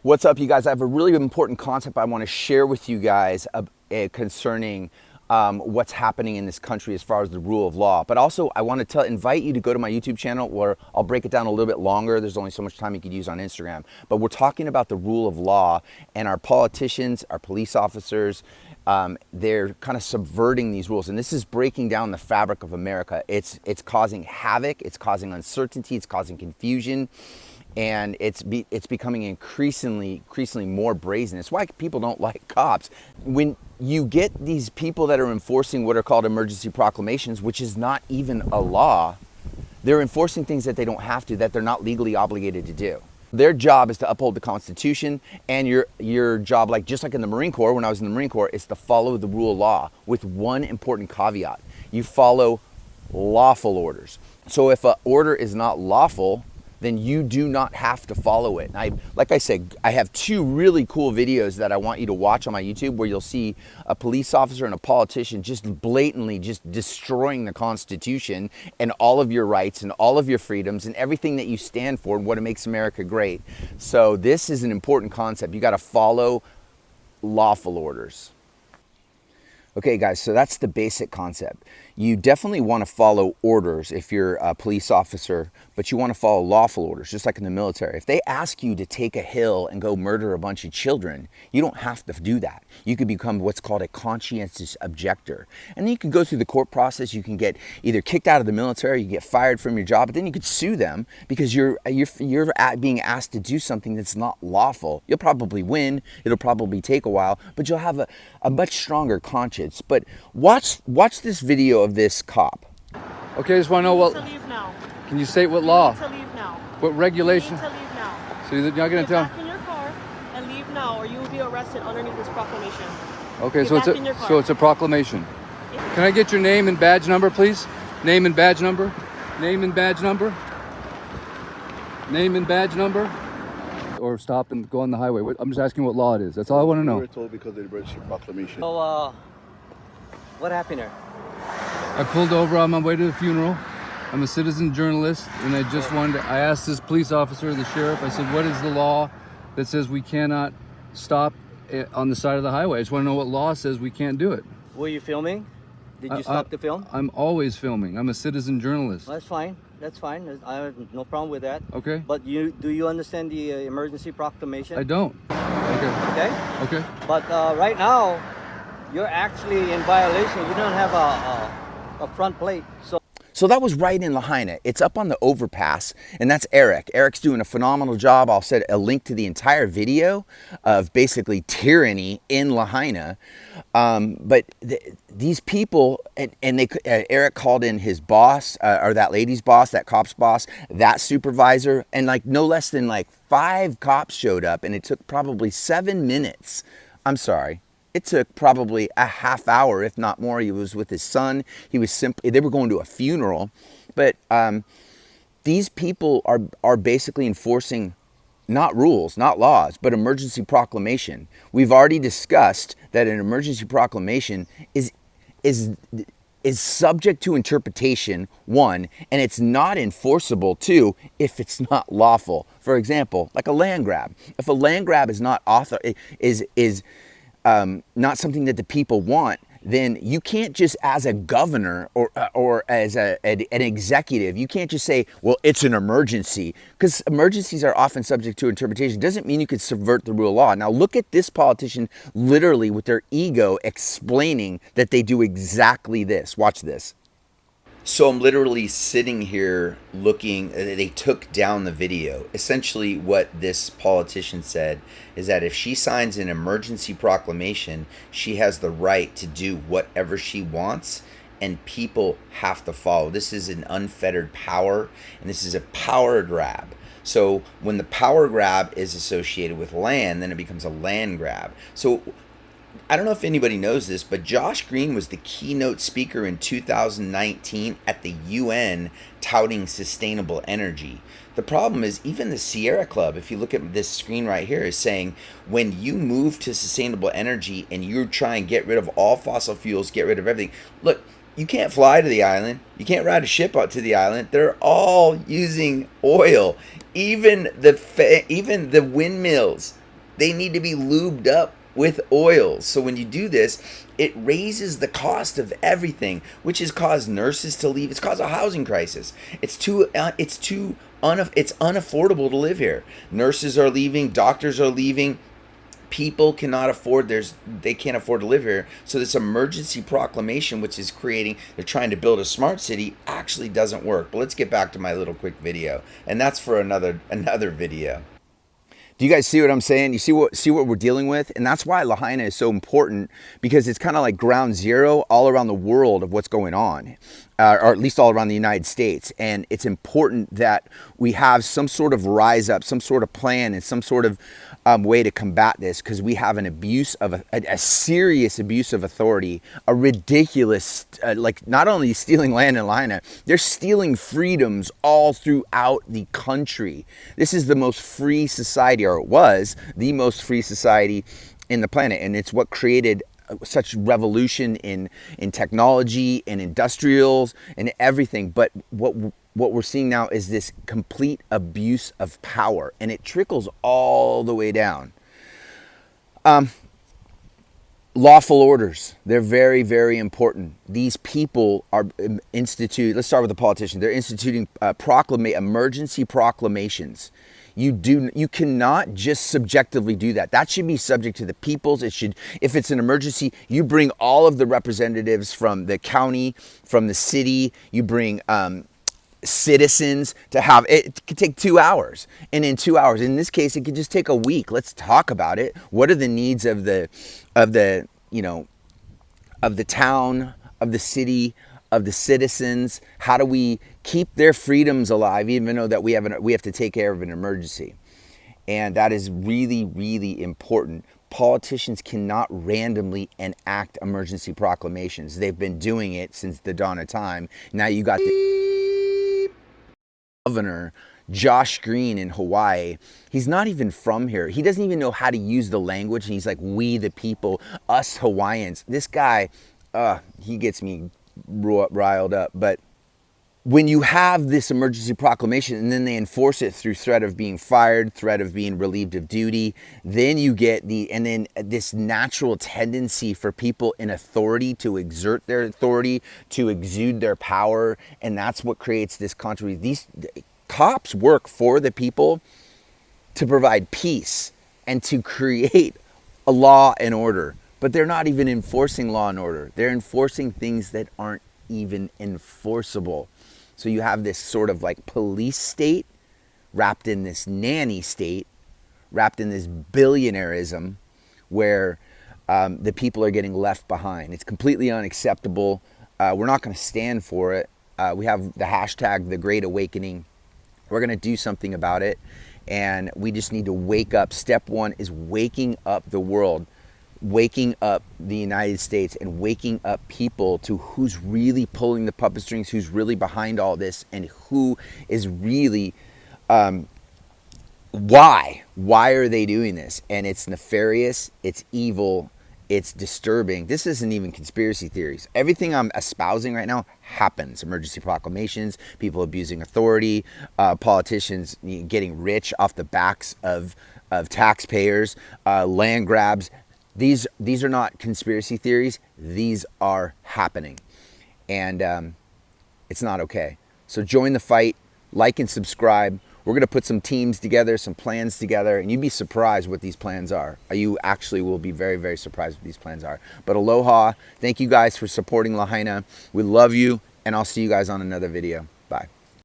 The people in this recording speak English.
What's up, you guys? I have a really important concept I want to share with you guys concerning what's happening in this country as far as the rule of law. But also, I want to invite you to go to my YouTube channel where I'll break it down a little bit longer. There's only so much time you could use on Instagram. But we're talking about the rule of law, and our politicians, our police officers, they're kind of subverting these rules. And this is breaking down the fabric of America. It's causing havoc, it's causing uncertainty, it's causing confusion. And it's becoming increasingly more brazen. It's why people don't like cops. When you get these people that are enforcing what are called emergency proclamations, which is not even a law, they're enforcing things that they don't have to, that they're not legally obligated to do. Their job is to uphold the Constitution, and your job, just like in the Marine Corps, when I was in the Marine Corps, is to follow the rule of law with one important caveat. You follow lawful orders. So if an order is not lawful, then you do not have to follow it. Like I said, I have two really cool videos that I want you to watch on my YouTube where you'll see a police officer and a politician just blatantly just destroying the Constitution and all of your rights and all of your freedoms and everything that you stand for and what makes America great. So this is an important concept. You got to follow lawful orders. Okay, guys, so that's the basic concept. You definitely want to follow orders if you're a police officer, but you want to follow lawful orders, just like in the military. If they ask you to take a hill and go murder a bunch of children, you don't have to do that. You could become what's called a conscientious objector. And then you can go through the court process. You can get either kicked out of the military, you get fired from your job, but then you could sue them because you're being asked to do something that's not lawful. You'll probably win. It'll probably take a while, but you'll have a much stronger conscience. But watch this video of this cop. Okay, I just want to know what. To leave now. Can you state what law? You need to leave now. What regulation? You need to leave now. So you're not going to Get tell? back in your car and leave now, or you will be arrested underneath this proclamation. Okay, Get back in your car. so it's a proclamation. Can I get your name and badge number, please? Name and badge number. Name and badge number. Name and badge number. Or stop and go on the highway. I'm just asking what law it is. That's all I want to know. We were told because of the emergency proclamation. So, what happened there? I pulled over on my way to the funeral. I'm a citizen journalist, and I just I asked this police officer, the sheriff, I said, what is the law that says we cannot stop on the side of the highway? I just want to know what law says we can't do it. Were you filming? Did you stop the film? I'm always filming. I'm a citizen journalist. That's fine. That's fine. I have no problem with that. Okay. But do you understand the emergency proclamation? I don't. Okay. Okay? Okay. But right now, you're actually in violation. You don't have a front plate. So that was right in 𝗦𝗨𝗕𝗦𝗖. It's up on the overpass, and that's Eric. Eric's doing a phenomenal job. I'll set a link to the entire video of basically tyranny in 𝗦𝗨𝗕𝗦𝗖. But these people, and Eric called in his boss, or that lady's boss, that cop's boss, that supervisor, and no less than 5 cops showed up, and it took probably 7 minutes. I'm sorry. It took probably a half hour, if not more. He was with his son. They were going to a funeral. But these people are basically enforcing not rules, not laws, but emergency proclamation. We've already discussed that an emergency proclamation is subject to interpretation, 1, and it's not enforceable, 2, if it's not lawful. For example, like a land grab. If a land grab is not not something that the people want, then you can't just, as a governor or as an executive, you can't just say, well, it's an emergency, because emergencies are often subject to interpretation. Doesn't mean you could subvert the rule of law. Now look at this politician literally with their ego explaining that they do exactly this. Watch this. So I'm literally sitting here looking, they took down the video. Essentially what this politician said is that if she signs an emergency proclamation, she has the right to do whatever she wants, and people have to follow. This is an unfettered power, and this is a power grab. So when the power grab is associated with land, then it becomes a land grab. So I don't know if anybody knows this, but Josh Green was the keynote speaker in 2019 at the UN touting sustainable energy. The problem is even the Sierra Club, if you look at this screen right here, is saying when you move to sustainable energy and you try and get rid of all fossil fuels, get rid of everything. Look, you can't fly to the island. You can't ride a ship out to the island. They're all using oil. Even the windmills They need to be lubed up with oils. So when you do this, it raises the cost of everything, which has caused nurses to leave. It's caused a housing crisis. It's unaffordable to live here. Nurses are leaving, doctors are leaving. People cannot afford, they can't afford to live here. So this emergency proclamation, which is they're trying to build a smart city, actually doesn't work. But let's get back to my little quick video, and that's for another video. Do you guys see what I'm saying? You see what we're dealing with? And that's why Lahaina is so important, because it's kind of like ground zero all around the world of what's going on, or at least all around the United States. And it's important that we have some sort of rise up, some sort of plan, and some sort of way to combat this, because we have an abuse of a serious abuse of authority, a ridiculous, like not only stealing land in Lahaina, they're stealing freedoms all throughout the country. This is the most free society, or it was the most free society in the planet, and it's what created such revolution in technology and industrials and everything. But what we're seeing now is this complete abuse of power, and it trickles all the way down. Lawful orders, they're very, very important. These people are let's start with the politicians. They're instituting emergency proclamations. You cannot just subjectively do that. That should be subject to the people's. If it's an emergency, you bring all of the representatives from the county, from the city, you bring citizens to have it. Could take 2 hours, and in 2 hours, in this case, it could just take a week. Let's talk about it. What are the needs of the town, of the city, of the citizens? How do we keep their freedoms alive, even though that we have to take care of an emergency? And that is really, really important. Politicians cannot randomly enact emergency proclamations. They've been doing it since the dawn of time. Now you got the governor, Josh Green in Hawaii. He's not even from here. He doesn't even know how to use the language. And he's like, we the people, us Hawaiians. This guy, he gets me riled up. But when you have this emergency proclamation and then they enforce it through threat of being fired, threat of being relieved of duty, then you get this natural tendency for people in authority to exert their authority, to exude their power. And that's what creates this controversy. These cops work for the people to provide peace and to create a law and order, but they're not even enforcing law and order. They're enforcing things that aren't even enforceable. So you have this sort of like police state wrapped in this nanny state, wrapped in this billionaireism, where the people are getting left behind. It's completely unacceptable. We're not going to stand for it. We have the hashtag, the Great Awakening. We're going to do something about it, and we just need to wake up. Step one is waking up the world, waking up the United States, and waking up people to who's really pulling the puppet strings, who's really behind all this, and who is really, why are they doing this? And it's nefarious, it's evil, it's disturbing. This isn't even conspiracy theories. Everything I'm espousing right now happens. Emergency proclamations, people abusing authority, politicians getting rich off the backs of taxpayers, land grabs. These are not conspiracy theories. These are happening. And it's not okay. So join the fight, like and subscribe. We're going to put some teams together, some plans together, and you'd be surprised what these plans are. You actually will be very, very surprised what these plans are. But aloha. Thank you guys for supporting Lahaina. We love you, and I'll see you guys on another video.